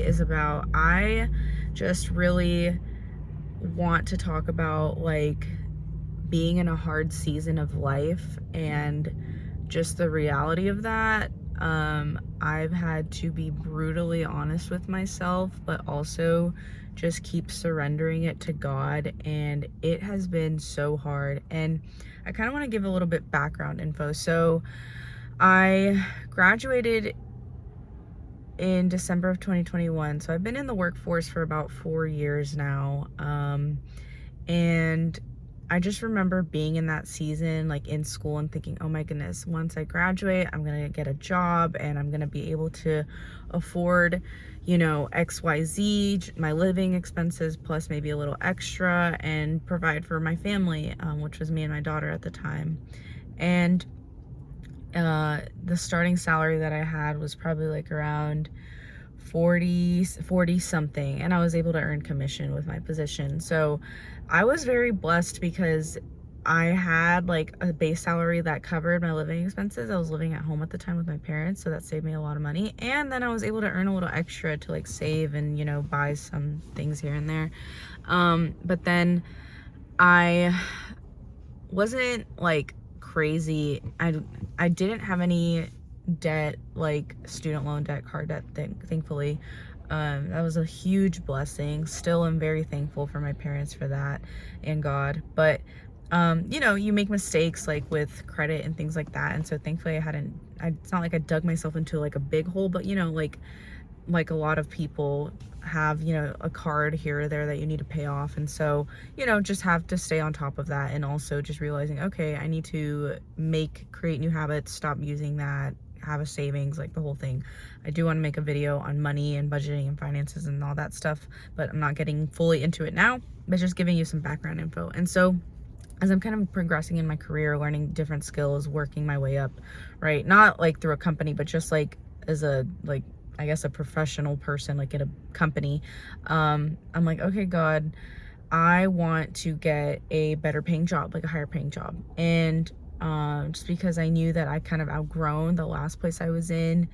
is about, I just really want to talk about like being in a hard season of life and just the reality of that. I've had to be brutally honest with myself, but also just keep surrendering it to God, and it has been so hard. And I kind of want to give a little bit background info. So I graduated in December of 2021, so I've been in the workforce for about 4 years now. And I just remember being in that season, like in school, and thinking, oh my goodness, once I graduate, I'm gonna get a job and I'm gonna be able to afford, XYZ, my living expenses, plus maybe a little extra, and provide for my family, which was me and my daughter at the time. And the starting salary that I had was probably like around 40 something, and I was able to earn commission with my position. So I was very blessed because I had like a base salary that covered my living expenses. I was living at home at the time with my parents, so that saved me a lot of money. And then I was able to earn a little extra to like save and, buy some things here and there. But then I wasn't like crazy. I didn't have any debt, like student loan debt, car debt, thankfully. That was a huge blessing. Still am very thankful for my parents for that, and God. But you make mistakes like with credit and things like that, and so thankfully it's not like I dug myself into like a big hole, but like a lot of people have, a card here or there that you need to pay off. And so, just have to stay on top of that. And also just realizing, okay, I need to create new habits, stop using that, have a savings, like the whole thing. I do want to make a video on money and budgeting and finances and all that stuff, but I'm not getting fully into it now, but just giving you some background info. And so as I'm kind of progressing in my career, learning different skills, working my way up, right? Not like through a company, but just like as a professional person, like at a company. I'm like, okay, God, I want to get a better paying job, like a higher paying job. And just because I knew that I kind of outgrown the last place I was in,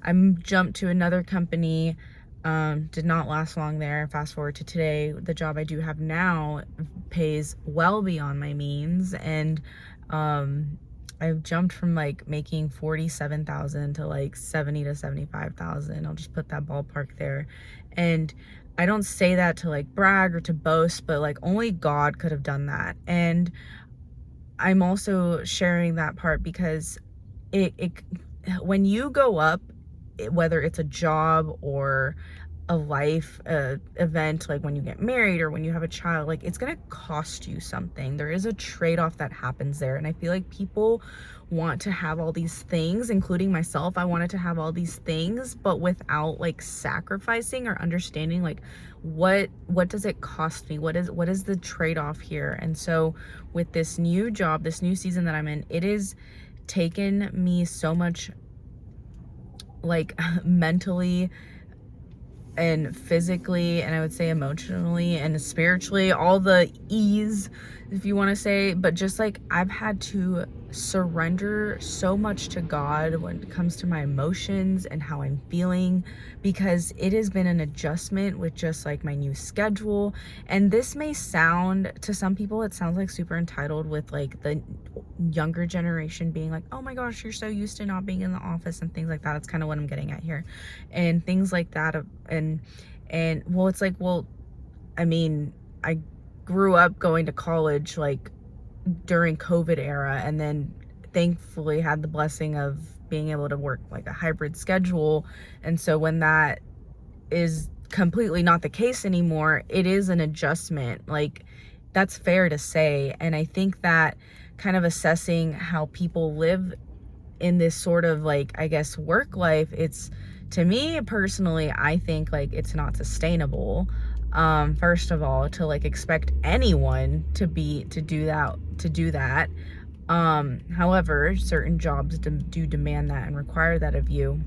I jumped to another company, did not last long there. Fast forward to today, the job I do have now pays well beyond my means. And I've jumped from like making 47,000 to like 70 to 75,000. I'll just put that ballpark there. And I don't say that to like brag or to boast, but like only God could have done that. And I'm also sharing that part because when you go up, whether it's a job or a life event, like when you get married or when you have a child, like it's gonna cost you something. There is a trade-off that happens there. And I feel like people want to have all these things, including myself. I wanted to have all these things, but without like sacrificing or understanding like what does it cost me? What is the trade-off here? And so with this new job, this new season that I'm in, it is taken me so much like mentally and physically, and I would say emotionally and spiritually, all the E's, if you want to say, but just like I've had to surrender so much to God when it comes to my emotions and how I'm feeling, because it has been an adjustment with just like my new schedule. And this may sound, to some people, it sounds like super entitled, with like the younger generation being like, oh my gosh, you're so used to not being in the office and things like that. It's kind of what I'm getting at here, and things like that. And well, it's like, well, I mean, I grew up going to college like during COVID era, and then thankfully had the blessing of being able to work like a hybrid schedule. And so when that is completely not the case anymore, it is an adjustment. Like, that's fair to say. And I think that kind of assessing how people live in this sort of like, I guess, work life, it's, to me personally, I think like it's not sustainable. First of all, to like expect anyone to do that. However, certain jobs do demand that and require that of you.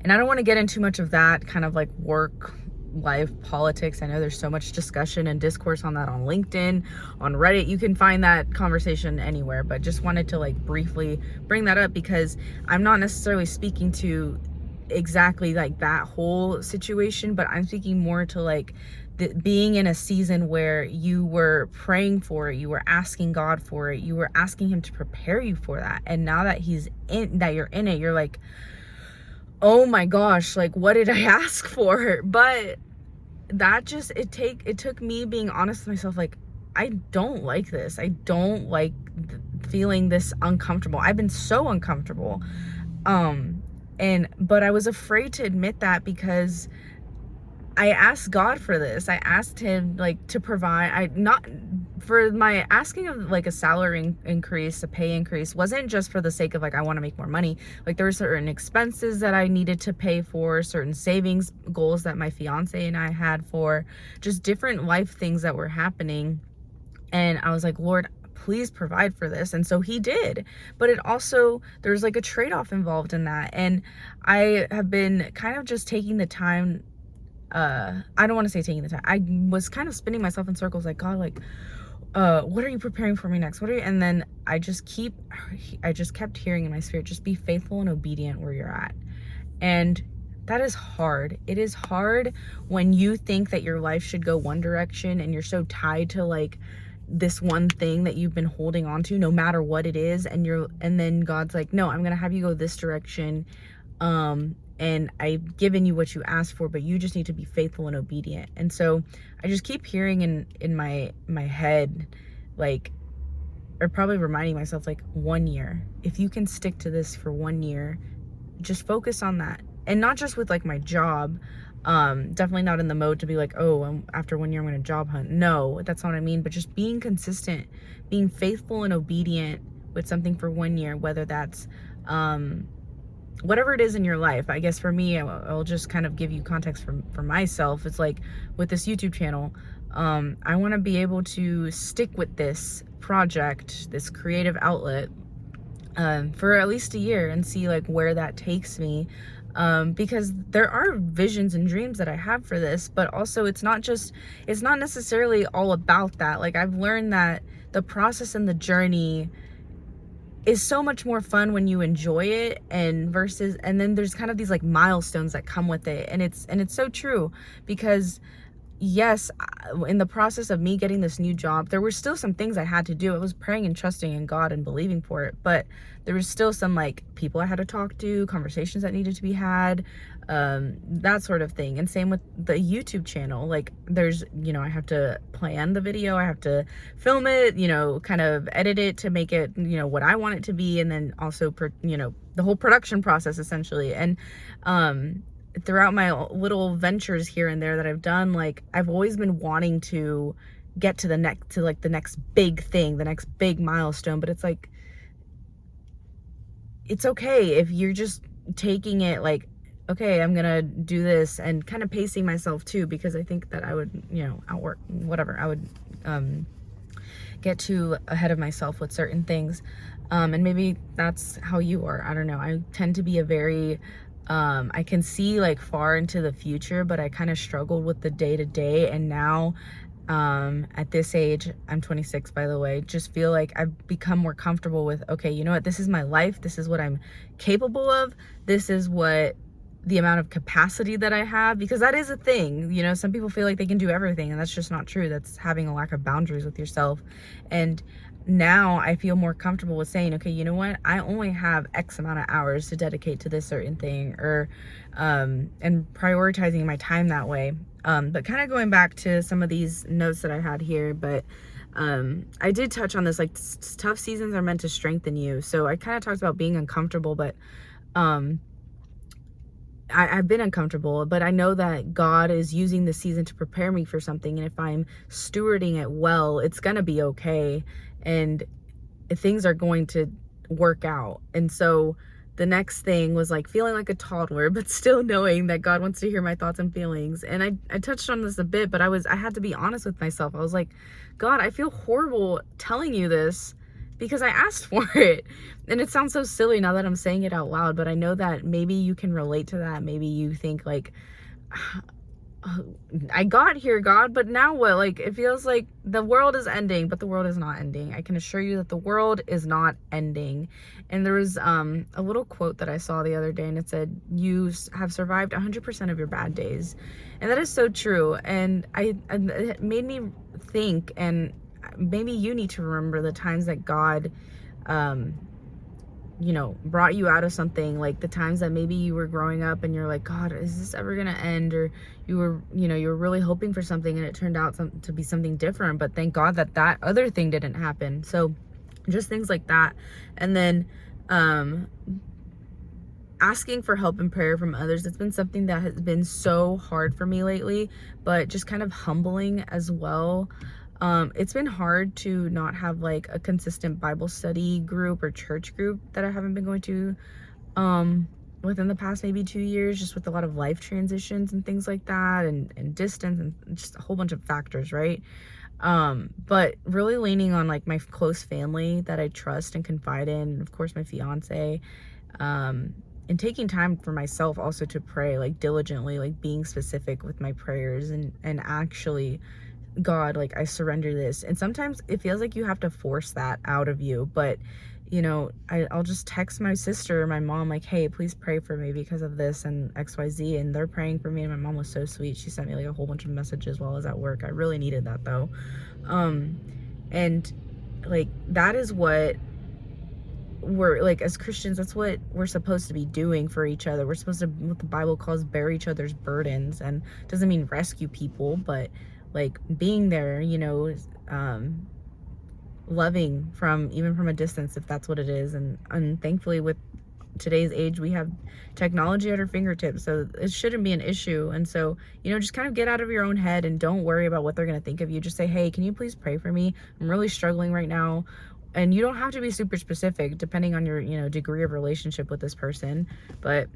And I don't want to get into too much of that kind of like work life politics. I know there's so much discussion and discourse on that on LinkedIn, on Reddit. You can find that conversation anywhere, but just wanted to like briefly bring that up because I'm not necessarily speaking to exactly like that whole situation, but I'm speaking more to like being in a season where you were praying for it, you were asking God for it, you were asking him to prepare you for that. And now that you're in it, you're like, oh my gosh, like what did I ask for? But that just, it took me being honest with myself, like, I don't like this. I don't like feeling this uncomfortable. I've been so uncomfortable. But I was afraid to admit that because I asked God for this. I asked him like to provide. I not for my asking of like a salary increase, a pay increase wasn't just for the sake of like I want to make more money. Like there were certain expenses that I needed to pay for, certain savings goals that my fiance and I had for just different life things that were happening. And I was like, Lord, please provide for this. And so he did. But it also, there's like a trade-off involved in that. And I have been kind of just taking the time, I don't want to say taking the time. I was kind of spinning myself in circles like, God, like, what are you preparing for me next? And then I just kept hearing in my spirit, just be faithful and obedient where you're at. And that is hard. It is hard when you think that your life should go one direction and you're so tied to like this one thing that you've been holding on to, no matter what it is. And then God's like, no, I'm going to have you go this direction. And I've given you what you asked for, but you just need to be faithful and obedient. And so I just keep hearing in my head, like, or probably reminding myself, like, 1 year, if you can stick to this for 1 year, just focus on that. And not just with like my job, definitely not in the mode to be like, oh, after 1 year I'm going to job hunt. No, that's not what I mean. But just being consistent, being faithful and obedient with something for 1 year, whether that's, whatever it is in your life. I guess for me, I'll just kind of give you context for myself. It's like with this YouTube channel, I want to be able to stick with this project, this creative outlet, for at least a year and see like where that takes me. Because there are visions and dreams that I have for this, but also it's not necessarily all about that. Like I've learned that the process and the journey is so much more fun when you enjoy it, and then there's kind of these like milestones that come with it. And it's so true, because yes, in the process of me getting this new job, there were still some things I had to do. I was praying and trusting in God and believing for it, but there was still some like people I had to talk to, conversations that needed to be had, that sort of thing. And same with the YouTube channel. Like there's, I have to plan the video, I have to film it, kind of edit it to make it, what I want it to be. And then also, the whole production process essentially. And, throughout my little ventures here and there that I've done, like I've always been wanting to get to the next big thing, the next big milestone. But it's like, it's okay if you're just taking it like, okay, I'm gonna do this, and kind of pacing myself too, because I think that I would, outwork whatever. I would get too ahead of myself with certain things. And maybe that's how you are. I don't know. I tend to be a very I can see like far into the future, but I kind of struggled with the day to day. And now, at this age, I'm 26, by the way, just feel like I've become more comfortable with, okay, you know what? This is my life. This is what I'm capable of. This is what the amount of capacity that I have, because that is a thing. Some people feel like they can do everything, and that's just not true. That's having a lack of boundaries with yourself. And now I feel more comfortable with saying, okay, you know what? I only have X amount of hours to dedicate to this certain thing, or, and prioritizing my time that way. But kind of going back to some of these notes that I had here, but, I did touch on this, like tough seasons are meant to strengthen you. So I kind of talked about being uncomfortable, but, I've been uncomfortable, but I know that God is using this season to prepare me for something. And if I'm stewarding it well, it's going to be okay. And things are going to work out. And so the next thing was like feeling like a toddler, but still knowing that God wants to hear my thoughts and feelings. And I touched on this a bit, but I had to be honest with myself. I was like, God, I feel horrible telling you this, because I asked for it. And it sounds so silly now that I'm saying it out loud, but I know that maybe you can relate to that. Maybe you think like, I got here, God, but now what? Like, it feels like the world is ending, but the world is not ending. I can assure you that the world is not ending. And there was a little quote that I saw the other day, and it said, "You have survived 100% of your bad days," and that is so true. And it made me think, and maybe you need to remember the times that God, brought you out of something, like the times that maybe you were growing up and you're like, God, is this ever gonna end? Or you were really hoping for something and it turned out to be something different, but thank God that other thing didn't happen. So just things like that. And then asking for help and prayer from others. It's been something that has been so hard for me lately, but just kind of humbling as well. It's been hard to not have like a consistent Bible study group or church group that I haven't been going to within the past maybe 2 years, just with a lot of life transitions and things like that, and distance and just a whole bunch of factors, right? But really leaning on like my close family that I trust and confide in, and of course my fiance, and taking time for myself also to pray like diligently, like being specific with my prayers and actually, God, like, I surrender this. And sometimes it feels like you have to force that out of you, but I'll just text my sister or my mom like, hey, please pray for me because of this and XYZ, and they're praying for me. And my mom was so sweet. She sent me like a whole bunch of messages while I was at work. I really needed that though. And like, that is what we're like, as Christians, that's what we're supposed to be doing for each other. We're supposed to, what the Bible calls, bear each other's burdens. And doesn't mean rescue people, but like being there, loving even from a distance, if that's what it is. And thankfully with today's age, we have technology at our fingertips, so it shouldn't be an issue. And so, just kind of get out of your own head and don't worry about what they're going to think of you. Just say, hey, can you please pray for me? I'm really struggling right now. And you don't have to be super specific depending on your, degree of relationship with this person. But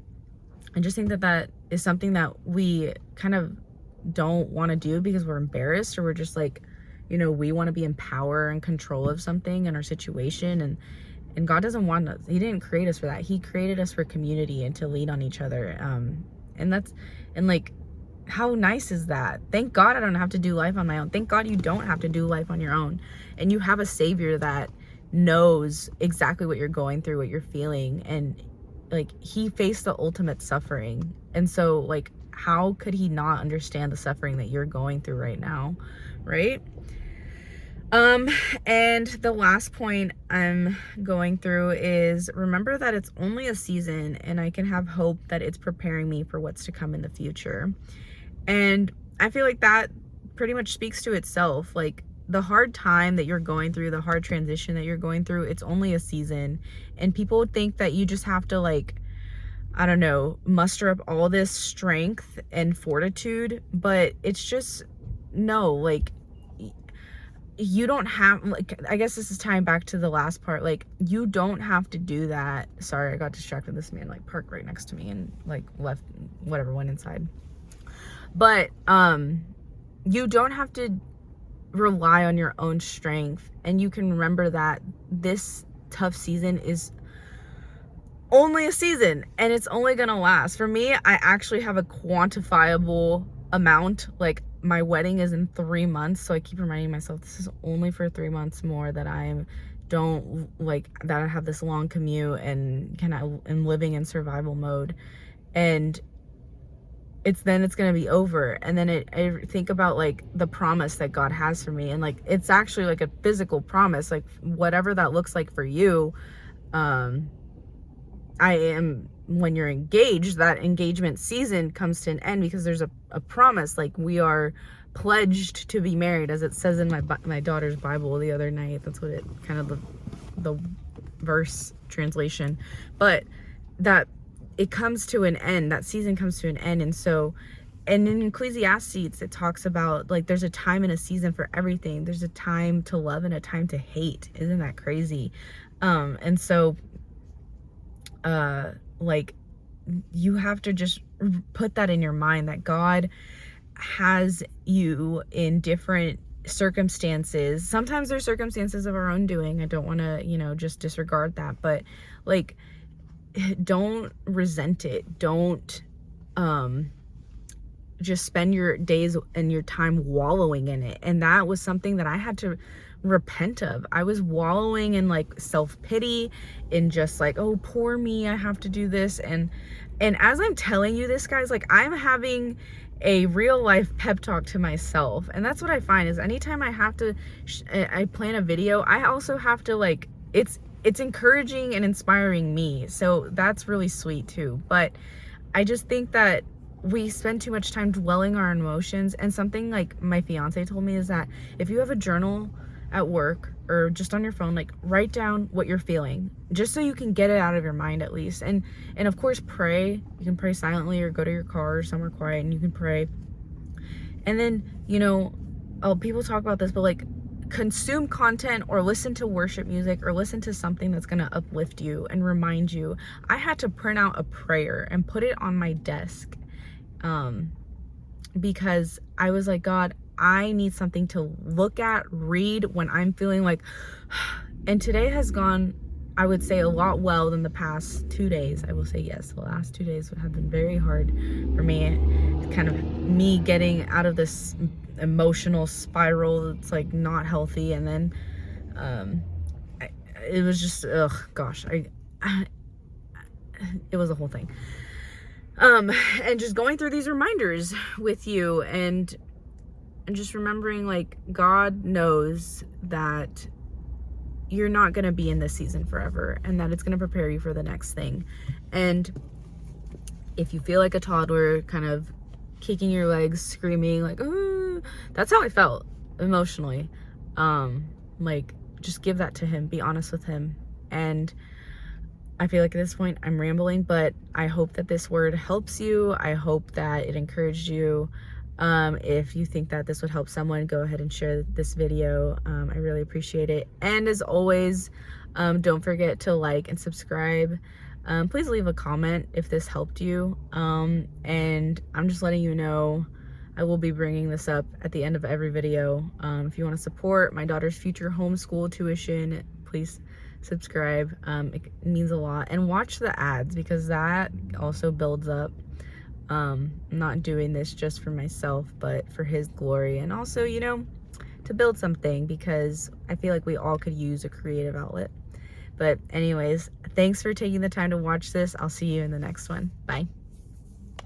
I just think that is something that we kind of don't want to do because we're embarrassed, or we're just like, we want to be in power and control of something in our situation. And God doesn't want us. He didn't create us for that. He created us for community and to lean on each other. And like, how nice is that? Thank God I don't have to do life on my own. Thank God you don't have to do life on your own. And you have a Savior that knows exactly what you're going through, what you're feeling. And like, he faced the ultimate suffering. And so like, how could he not understand the suffering that you're going through right now, right? And the last point I'm going through is, remember that it's only a season, and I can have hope that it's preparing me for what's to come in the future. And I feel like that pretty much speaks to itself. Like, the hard time that you're going through, the hard transition that you're going through, it's only a season. And people think that you just have to, like, I don't know, muster up all this strength and fortitude, but it's just, no, like, you don't have, like, I guess this is tying back to the last part, like, you don't have to do that. Sorry, I got distracted. This man like parked right next to me and like left, whatever, went inside. But you don't have to rely on your own strength, and you can remember that this tough season is only a season, and it's only gonna last. For me, I actually have a quantifiable amount. Like, my wedding is in 3 months, so I keep reminding myself this is only for 3 months more, that I have this long commute and am living in survival mode. And it's gonna be over. And then I think about like the promise that God has for me, and like, it's actually like a physical promise, like whatever that looks like for you. When you're engaged, that engagement season comes to an end because there's a promise. Like, we are pledged to be married, as it says in my daughter's Bible the other night. That's what it kind of the verse translation, but that it comes to an end. That season comes to an end. And so, and in Ecclesiastes, it talks about like, there's a time and a season for everything. There's a time to love and a time to hate. Isn't that crazy? And so, like, you have to just put that in your mind, that God has you in different circumstances. Sometimes they're circumstances of our own doing. I don't want to, just disregard that, but like, don't resent it. Don't just spend your days and your time wallowing in it. And that was something that I had to repent of. I was wallowing in like self-pity, in just like, oh, poor me, I have to do this. And as I'm telling you this, guys, like, I'm having a real life pep talk to myself. And that's what I find is anytime I have to I plan a video, I also have to, like, it's encouraging and inspiring me. So that's really sweet too. But I just think that we spend too much time dwelling our emotions. And something like my fiance told me is that if you have a journal at work or just on your phone, like, write down what you're feeling, just so you can get it out of your mind at least. And of course, pray. You can pray silently, or go to your car or somewhere quiet and you can pray. And then, people talk about this, but like, consume content or listen to worship music or listen to something that's going to uplift you and remind you. I had to print out a prayer and put it on my desk, because I was like, God, I need something to look at, read when I'm feeling like, and today has gone, I would say, a lot well than the past 2 days. I will say, yes, the last 2 days have been very hard for me. Kind of me getting out of this emotional spiral that's like not healthy. And then it was just, it was a whole thing. And just going through these reminders with you, and just remembering, like, God knows that you're not going to be in this season forever, and that it's going to prepare you for the next thing. And if you feel like a toddler, kind of kicking your legs, screaming like, oh, that's how I felt emotionally. Like, just give that to him, be honest with him. And I feel like at this point I'm rambling, but I hope that this word helps you. I hope that it encouraged you. If you think that this would help someone, go ahead and share this video. I really appreciate it. And as always, don't forget to like and subscribe. Please leave a comment if this helped you. And I'm just letting you know I will be bringing this up at the end of every video. If you want to support my daughter's future homeschool tuition, please subscribe. It means a lot. And watch the ads, because that also builds up. I'm not doing this just for myself, but for his glory, and also, to build something, because I feel like we all could use a creative outlet. But anyways, thanks for taking the time to watch this. I'll see you in the next one. Bye.